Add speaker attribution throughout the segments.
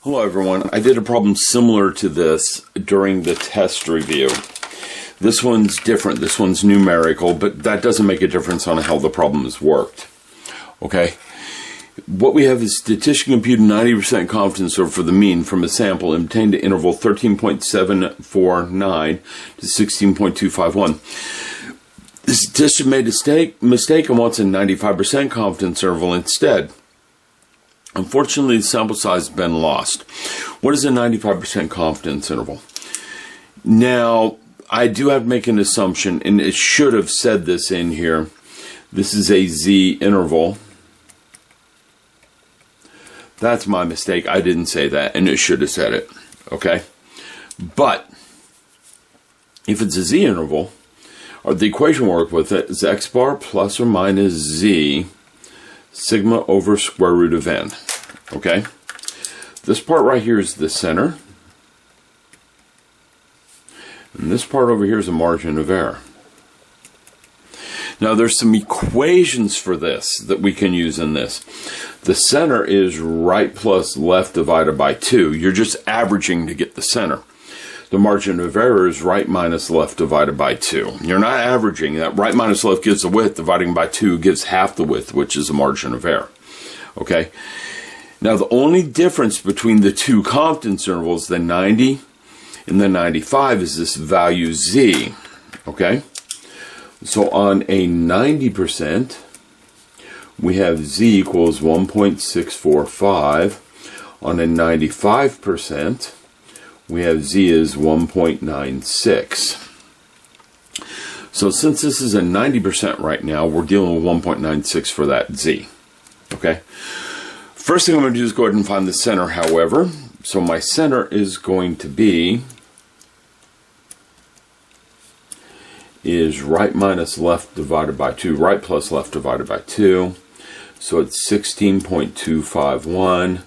Speaker 1: Hello everyone, I did a problem similar to this during the test review. This one's different, this one's numerical, but that doesn't make a difference on how the problem is worked. Okay? What we have is statistician computed 90% confidence interval for the mean from a sample obtained at interval 13.749 to 16.251. The statistician made a mistake and wants a 95% confidence interval instead. Unfortunately, the sample size has been lost. What is a 95% confidence interval? Now, I do have to make an assumption, and it should have said this in here. This is a Z interval. That's my mistake. I didn't say that, and it should have said it. Okay? But, if it's a Z interval, or the equation we work with it is x bar plus or minus Z sigma over square root of n. Okay? This part right here is the center. And this part over here is a margin of error. Now there's some equations for this that we can use in this. The center is right plus left divided by 2. You're just averaging to get the center. The margin of error is right minus left divided by 2. You're not averaging. That right minus left gives the width. Dividing by 2 gives half the width, which is the margin of error. Okay? Now, the only difference between the two confidence intervals, the 90 and the 95, is this value Z. Okay? So, on a 90%, we have Z equals 1.645. On a 95%, we have Z is 1.96. So since this is a 90% right now, we're dealing with 1.96 for that Z. Okay? First thing I'm going to do is go ahead and find the center, however. So my center is going to be right minus left divided by 2. Right plus left divided by 2. So it's 16.251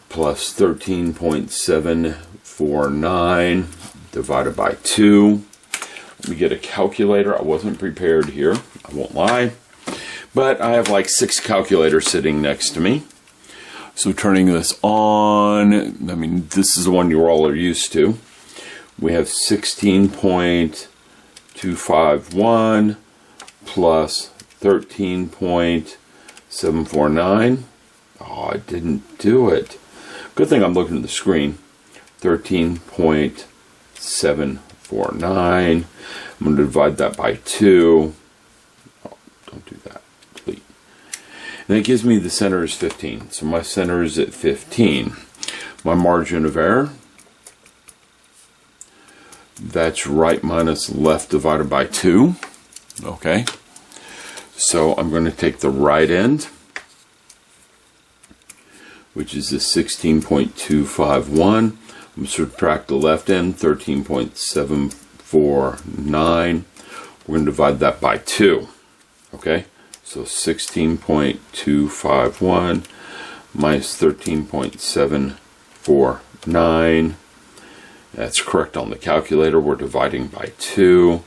Speaker 1: plus 13.749 divided by 2. Let me get a calculator. I wasn't prepared here, I won't lie. But I have like 6 calculators sitting next to me. So turning this on, I mean, this is the one you all are used to. We have 16.251 plus 13.749. Oh, I didn't do it. Good thing I'm looking at the screen. 13.749. I'm going to divide that by 2. Oh, don't do that. Delete. And that gives me the center is 15. So my center is at 15. My margin of error, that's right minus left divided by 2. Okay. So I'm going to take the right end, which is the 16.251. I'm going to subtract the left end, 13.749. We're going to divide that by 2. Okay? So 16.251 minus 13.749. That's correct on the calculator. We're dividing by 2.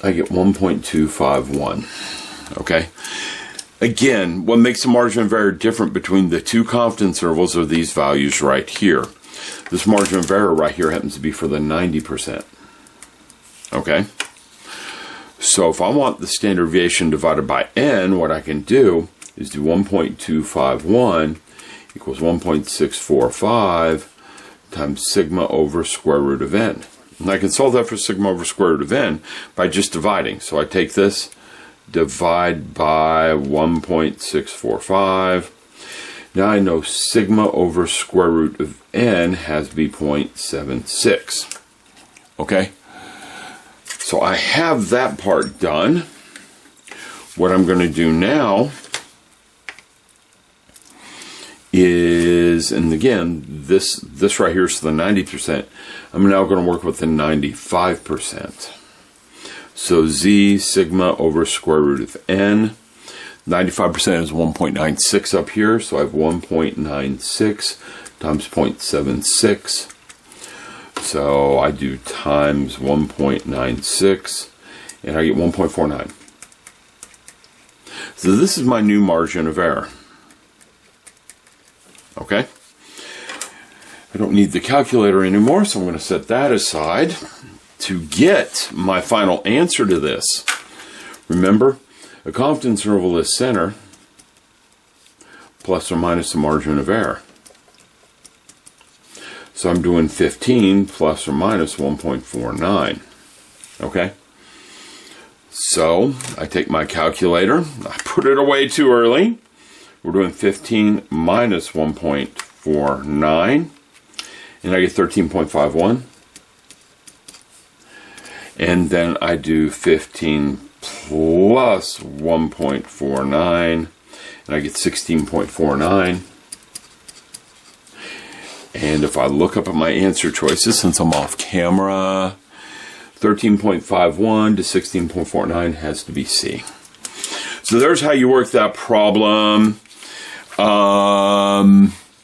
Speaker 1: I get 1.251. Okay? Again, what makes the margin of error different between the two confidence intervals are these values right here. This margin of error right here happens to be for the 90%. Okay? So if I want the standard deviation divided by n, what I can do is do 1.251 equals 1.645 times sigma over square root of n. And I can solve that for sigma over square root of n by just dividing. So I take this, divide by 1.645. Now I know sigma over square root of n has to be 0.76. Okay? So I have that part done. What I'm going to do now is, and again, this right here is the 90%. I'm now going to work with the 95%. So Z sigma over square root of n. 95% is 1.96 up here, so I have 1.96 times 0.76. So I do times 1.96, and I get 1.49. So this is my new margin of error. Okay? I don't need the calculator anymore, so I'm going to set that aside to get my final answer to this. Remember, a confidence interval is center plus or minus the margin of error. So I'm doing 15 plus or minus 1.49. Okay? So I take my calculator, I put it away too early. We're doing 15 minus 1.49, and I get 13.51. And then I do 15 plus 1.49, and I get 16.49. And if I look up at my answer choices, since I'm off camera, 13.51 to 16.49 has to be C. So there's how you work that problem.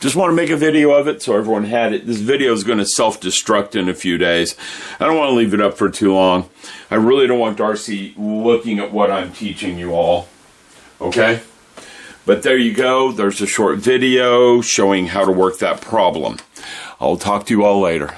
Speaker 1: Just want to make a video of it so everyone had it. This video is going to self-destruct in a few days. I don't want to leave it up for too long. I really don't want Darcy looking at what I'm teaching you all. Okay? But there you go. There's a short video showing how to work that problem. I'll talk to you all later.